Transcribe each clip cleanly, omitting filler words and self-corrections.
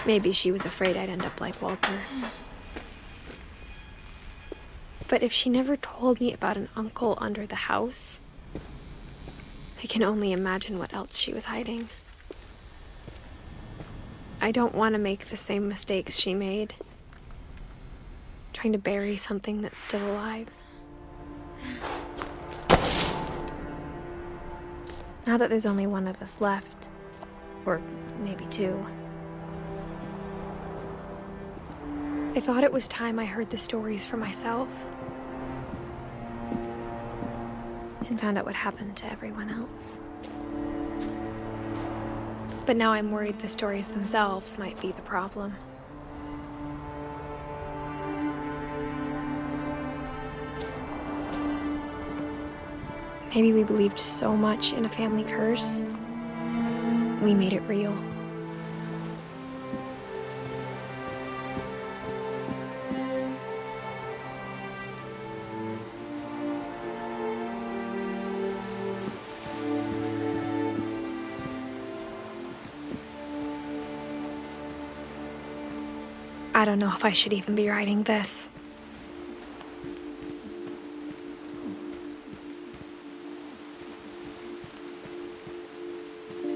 Maybe she was afraid I'd end up like Walter. But if she never told me about an uncle under the house, I can only imagine what else she was hiding. I don't want to make the same mistakes she made, trying to bury something that's still alive. Now that there's only one of us left, or maybe two, I thought it was time I heard the stories for myself and found out what happened to everyone else. But now I'm worried the stories themselves might be the problem. Maybe we believed so much in a family curse, we made it real. I don't know if I should even be writing this.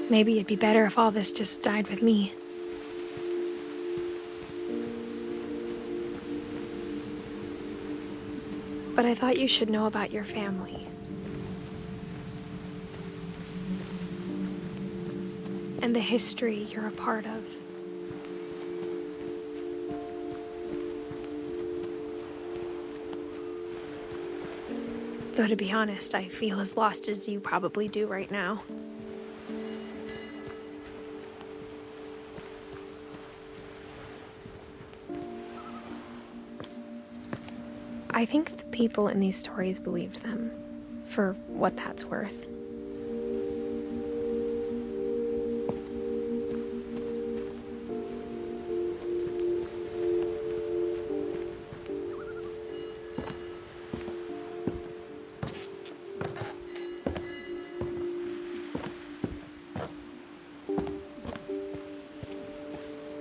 Maybe it'd be better if all this just died with me. But I thought you should know about your family. And the history you're a part of. Though to be honest, I feel as lost as you probably do right now. I think the people in these stories believed them, for what that's worth.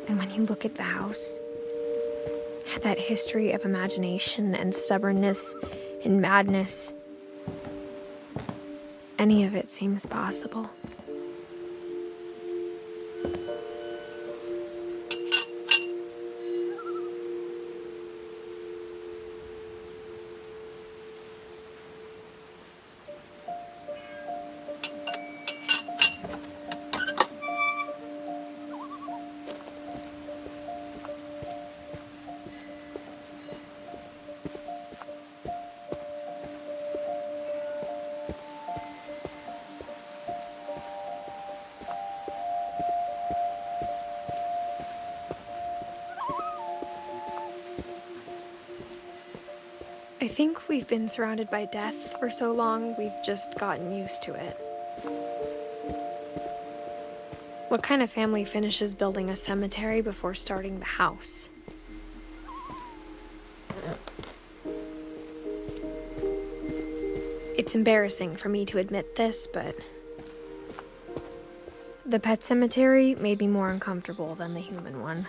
And when you look at the house, that history of imagination and stubbornness and madness, any of it seems possible. I think we've been surrounded by death for so long, we've just gotten used to it. What kind of family finishes building a cemetery before starting the house? It's embarrassing for me to admit this, but the pet cemetery made me more uncomfortable than the human one.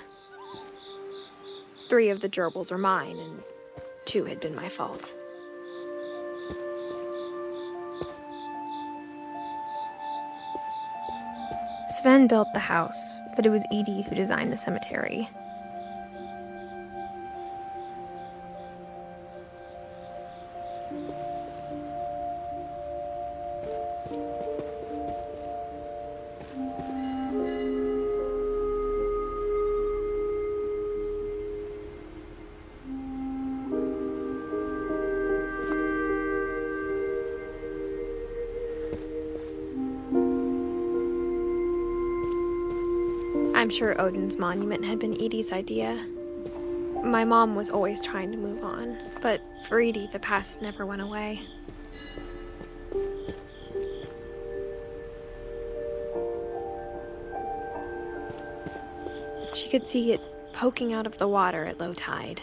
3 of the gerbils are mine, and 2 had been my fault. Sven built the house, but it was Edie who designed the cemetery. I'm sure Odin's monument had been Edie's idea. My mom was always trying to move on, but for Edie, the past never went away. She could see it poking out of the water at low tide.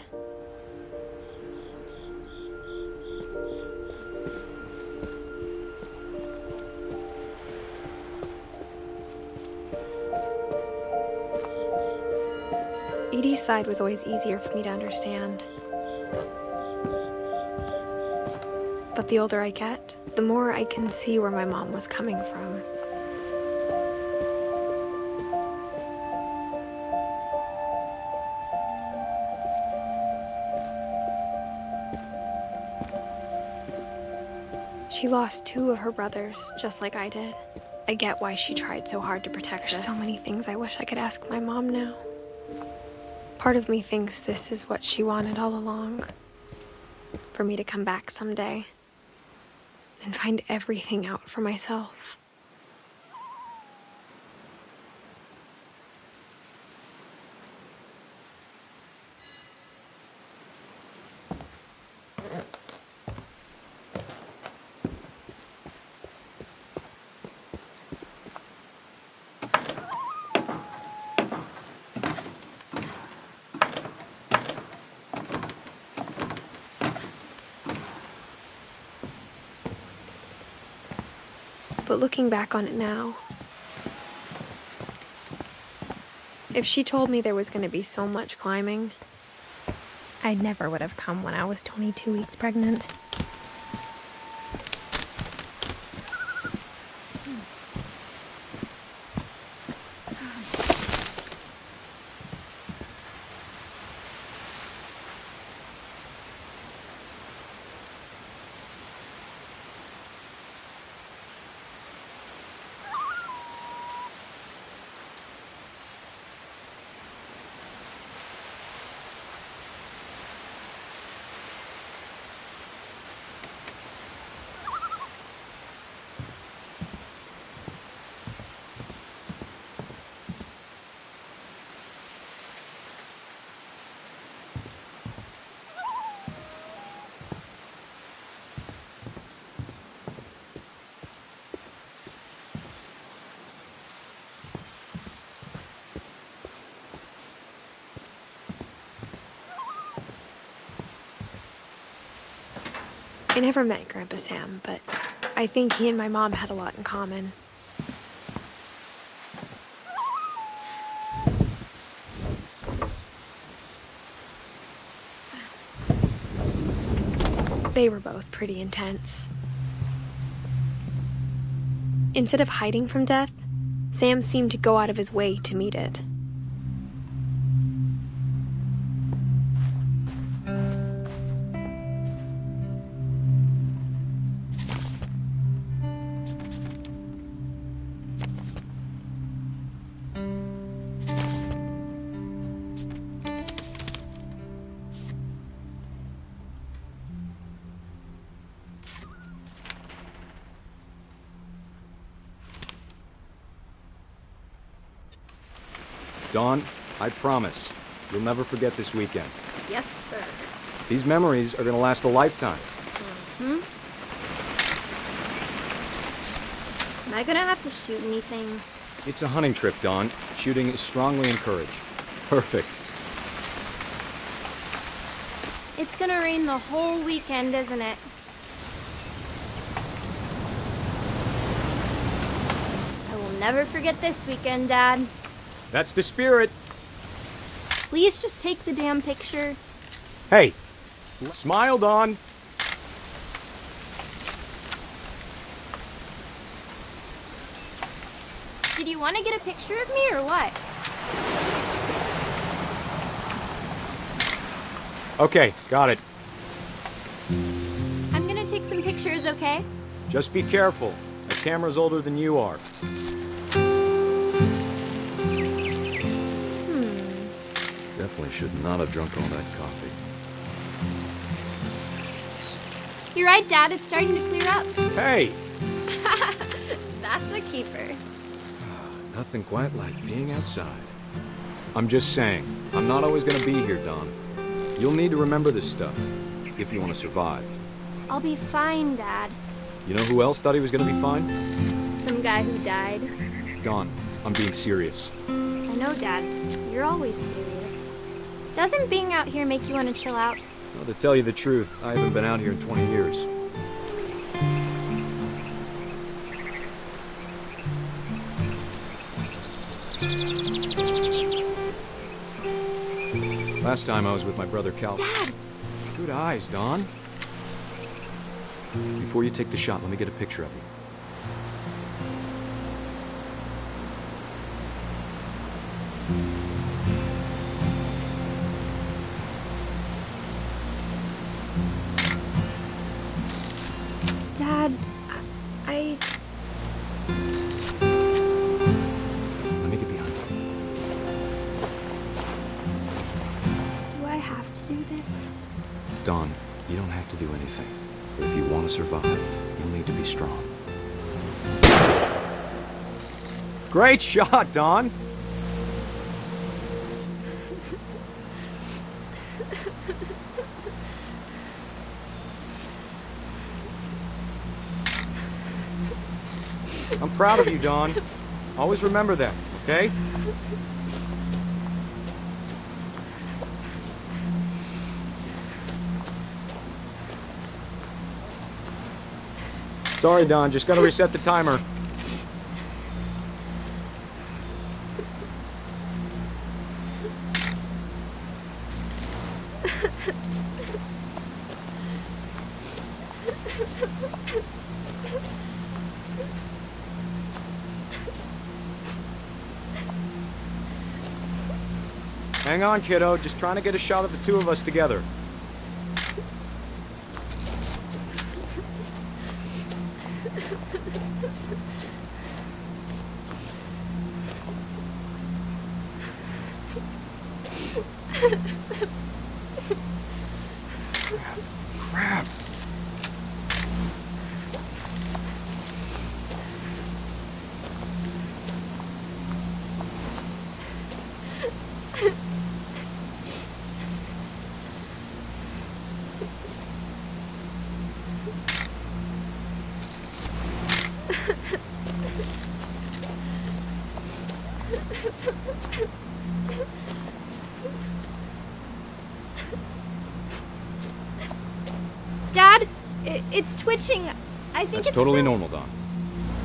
Edie's side was always easier for me to understand. But the older I get, the more I can see where my mom was coming from. She lost 2 of her brothers, just like I did. I get why she tried so hard to protect us. There's so many things I wish I could ask my mom now. Part of me thinks this is what she wanted all along. For me to come back someday and find everything out for myself. But looking back on it now, if she told me there was going to be so much climbing, I never would have come when I was 22 weeks pregnant. I never met Grandpa Sam, but I think he and my mom had a lot in common. They were both pretty intense. Instead of hiding from death, Sam seemed to go out of his way to meet it. Dawn, I promise, you'll never forget this weekend. Yes, sir. These memories are gonna last a lifetime. Am I gonna have to shoot anything? It's a hunting trip, Dawn. Shooting is strongly encouraged. Perfect. It's gonna rain the whole weekend, isn't it? I will never forget this weekend, Dad. That's the spirit. Please just take the damn picture. Hey, smile, Dawn. Did you want to get a picture of me or what? Okay, got it. I'm gonna take some pictures, okay? Just be careful. The camera's older than you are. Definitely should not have drunk all that coffee. You're right, Dad. It's starting to clear up. Hey! That's a keeper. Nothing quite like being outside. I'm just saying, I'm not always gonna be here, Dawn. You'll need to remember this stuff, if you want to survive. I'll be fine, Dad. You know who else thought he was gonna be fine? Some guy who died. Dawn, I'm being serious. I know, Dad. You're always serious. Doesn't being out here make you want to chill out? Well, to tell you the truth, I haven't been out here in 20 years. Last time I was with my brother Cal. Dad! Good eyes, Dawn. Before you take the shot, let me get a picture of you. Dad, I... Let me get behind you. Do I have to do this? Dawn, you don't have to do anything. But if you want to survive, you'll need to be strong. Great shot, Dawn! I'm proud of you, Dawn. Always remember that, okay? Sorry, Dawn. Just gotta reset the timer. Hang on, kiddo. Just trying to get a shot of the two of us together. Crap. Dad, it's twitching. I think That's it's totally still... normal, Dawn.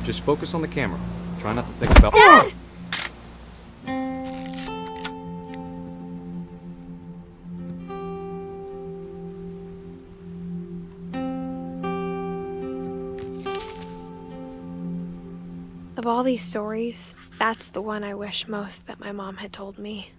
Just focus on the camera. Try not to think about... Dad! Of all these stories, that's the one I wish most that my mom had told me.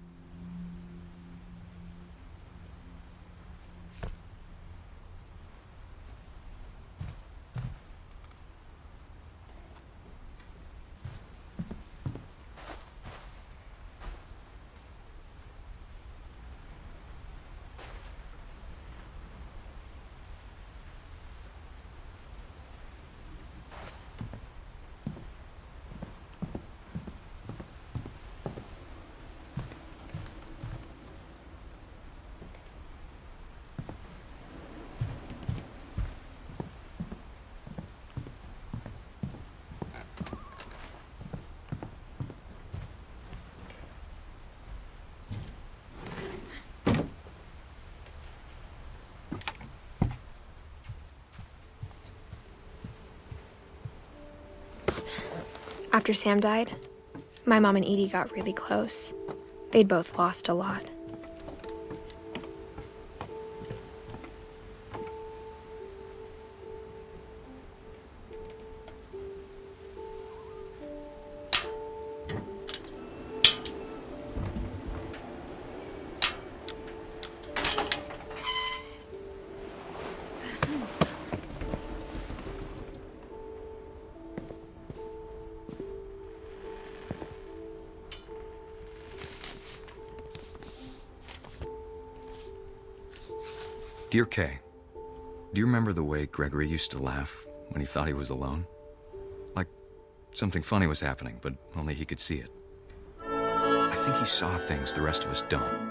After Sam died, my mom and Edie got really close. They'd both lost a lot. Dear Kay, do you remember the way Gregory used to laugh when he thought he was alone? Like something funny was happening, but only he could see it. I think he saw things the rest of us don't.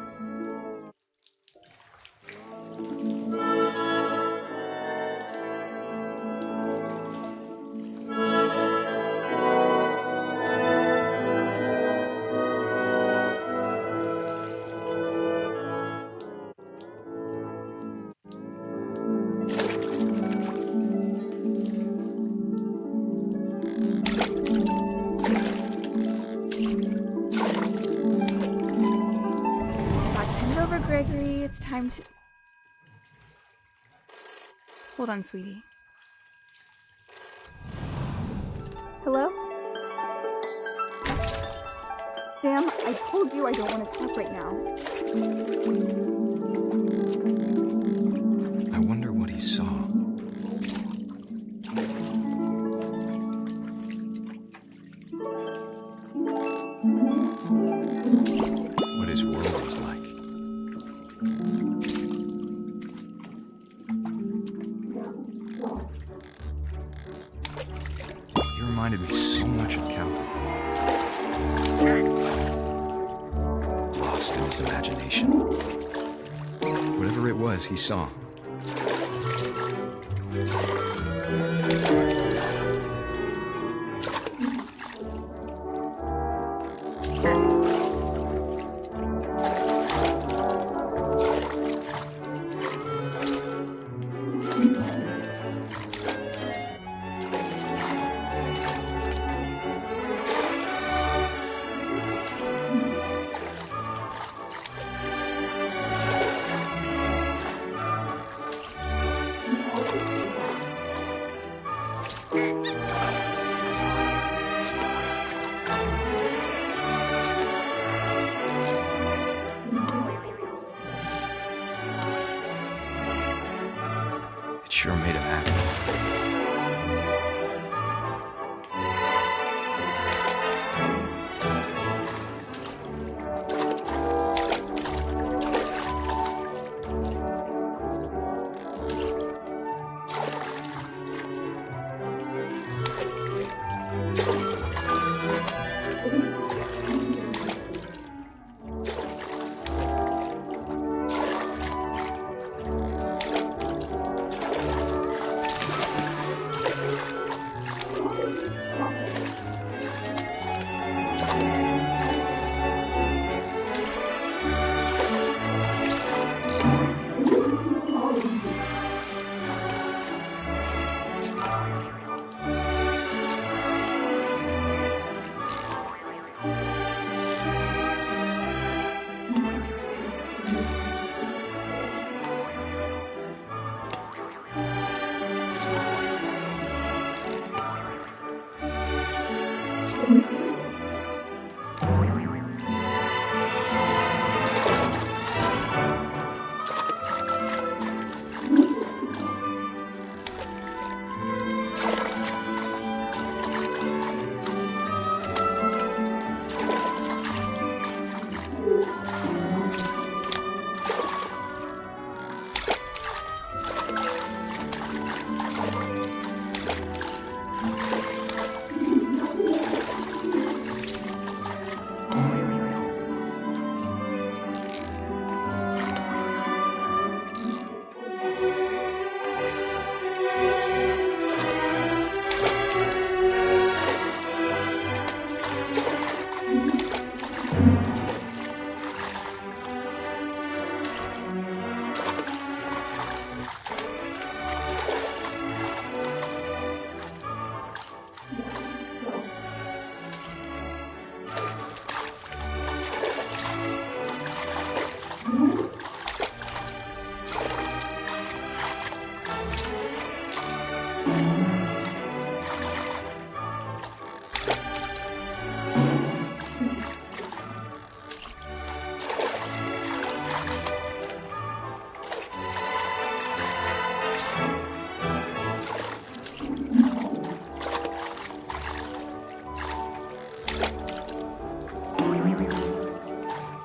Gregory, it's time to... Hold on, sweetie. Hello? Sam, I told you I don't want to talk right now. I wonder what he saw. What his world was like. He reminded me so much of Calvin. Lost in his imagination. Whatever it was, he saw. It sure made him happy.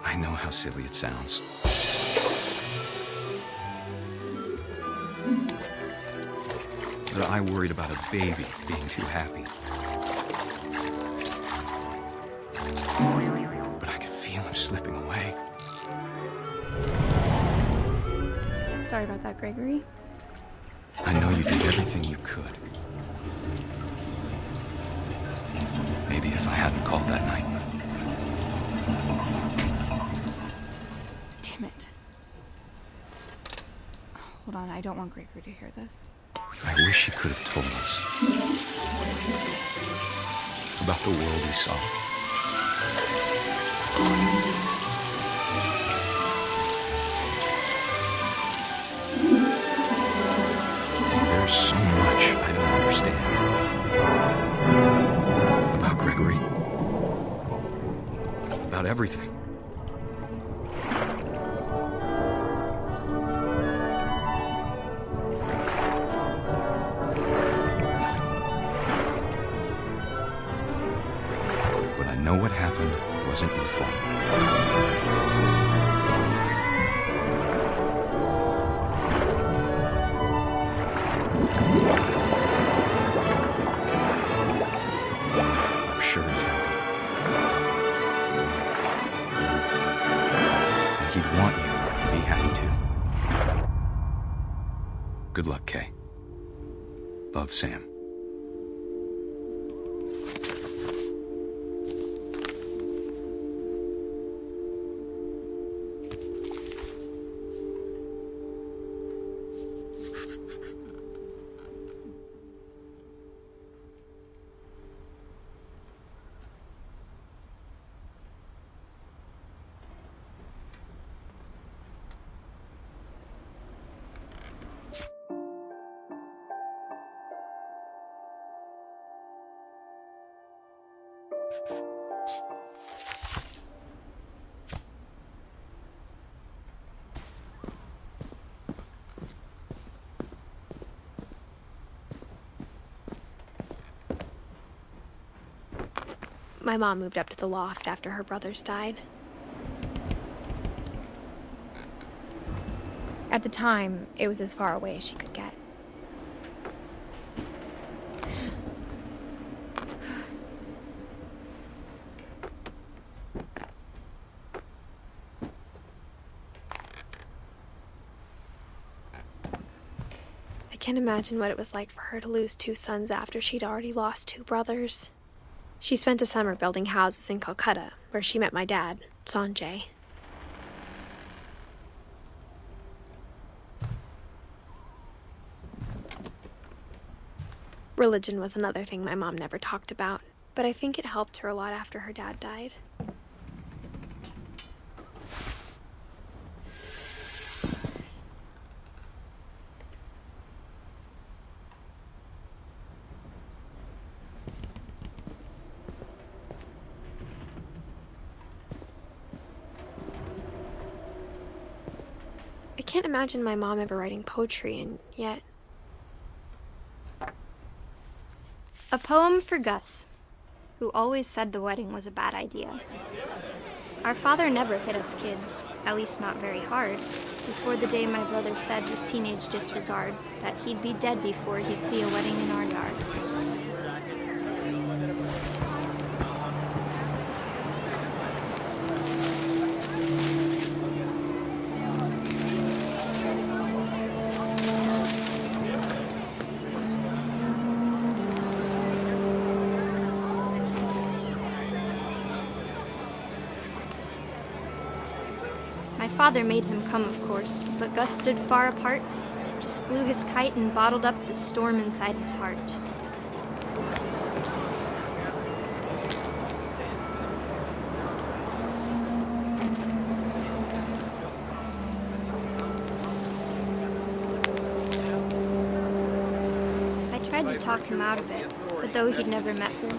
I know how silly it sounds. But I worried about a baby being too happy. But I could feel him slipping away. Sorry about that, Gregory. I know you did everything you could. Maybe if I hadn't called that night. Damn it. Hold on, I don't want Gregory to hear this. I wish he could have told us about the world he saw. about everything. But I know what happened wasn't your fault. I'm sure he's happy. And he'd want you to be happy too. Good luck, Kay. Love, Sam. My mom moved up to the loft after her brothers died. At the time, it was as far away as she could get. I can't imagine what it was like for her to lose 2 sons after she'd already lost 2 brothers. She spent a summer building houses in Calcutta, where she met my dad, Sanjay. Religion was another thing my mom never talked about, but I think it helped her a lot after her dad died. I can't imagine my mom ever writing poetry, and yet... A poem for Gus, who always said the wedding was a bad idea. Our father never hit us kids, at least not very hard, before the day my brother said with teenage disregard that he'd be dead before he'd see a wedding in our yard. My father made him come, of course, but Gus stood far apart, just flew his kite and bottled up the storm inside his heart. I tried to talk him out of it, but though he'd never met her,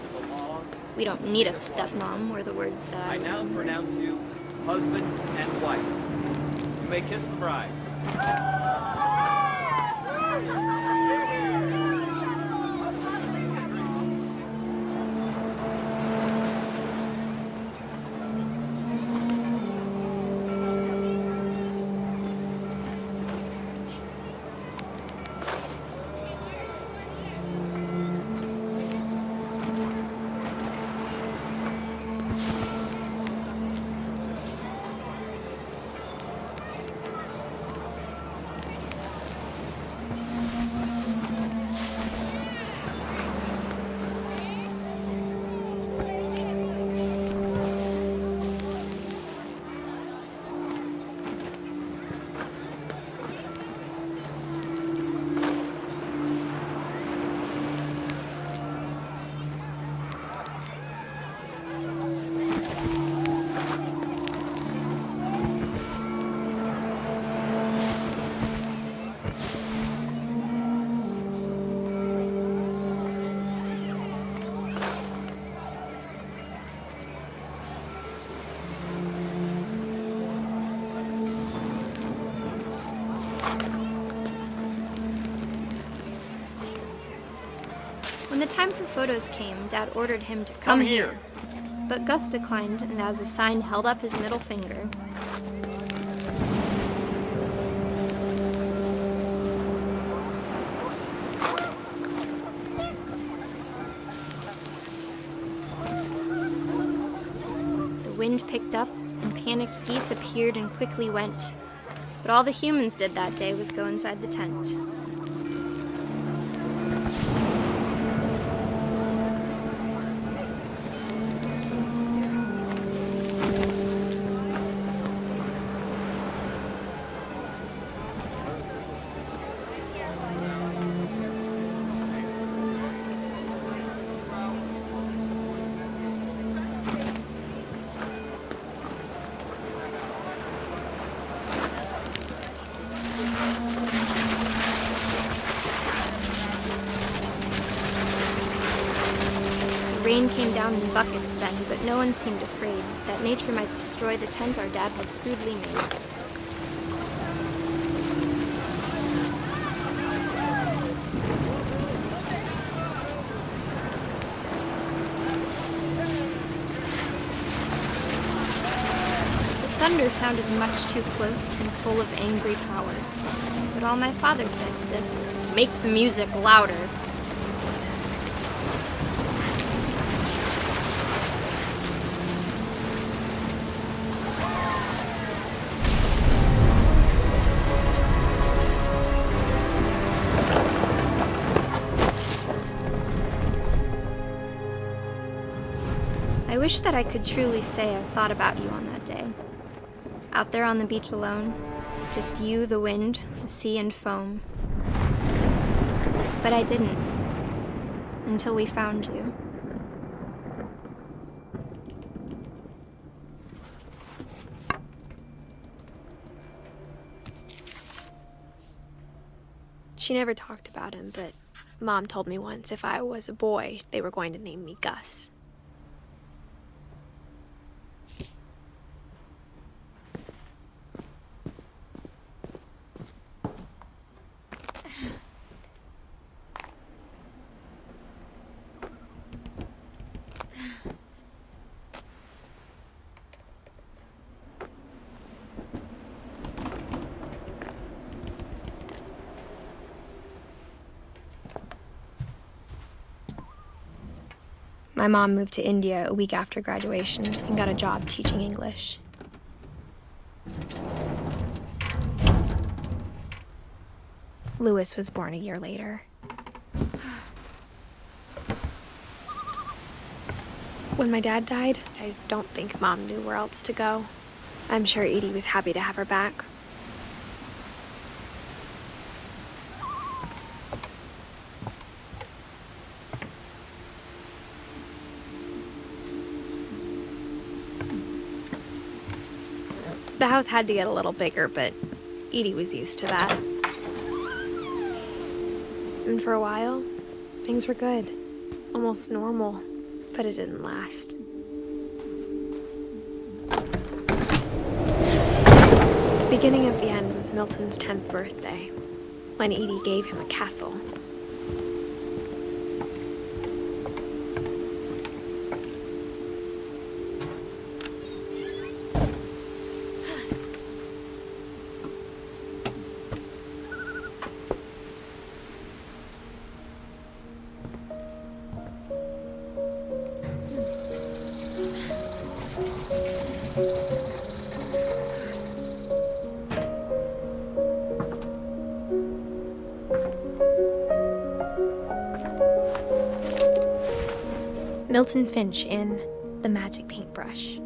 "We don't need a stepmom," were the words that I now remembered. pronounce you husband and wife. You may kiss the bride. the time for photos came, Dad ordered him to come here. But Gus declined, and as a sign held up his middle finger. The wind picked up, and panicked geese appeared and quickly went. But all the humans did that day was go inside the tent. The rain came down in buckets then, but no one seemed afraid that nature might destroy the tent our dad had crudely made. The thunder sounded much too close and full of angry power, but all my father said to this was, "Make the music louder." I wish that I could truly say I thought about you on that day. Out there on the beach alone, just you, the wind, the sea, and foam. But I didn't, until we found you. She never talked about him, but Mom told me once if I was a boy, they were going to name me Gus. My mom moved to India a week after graduation and got a job teaching English. Louis was born a year later. When my dad died, I don't think Mom knew where else to go. I'm sure Edie was happy to have her back. The house had to get a little bigger, but Edie was used to that. And for a while, things were good. Almost normal, but it didn't last. The beginning of the end was Milton's 10th birthday, when Edie gave him a castle. Milton Finch in The Magic Paintbrush.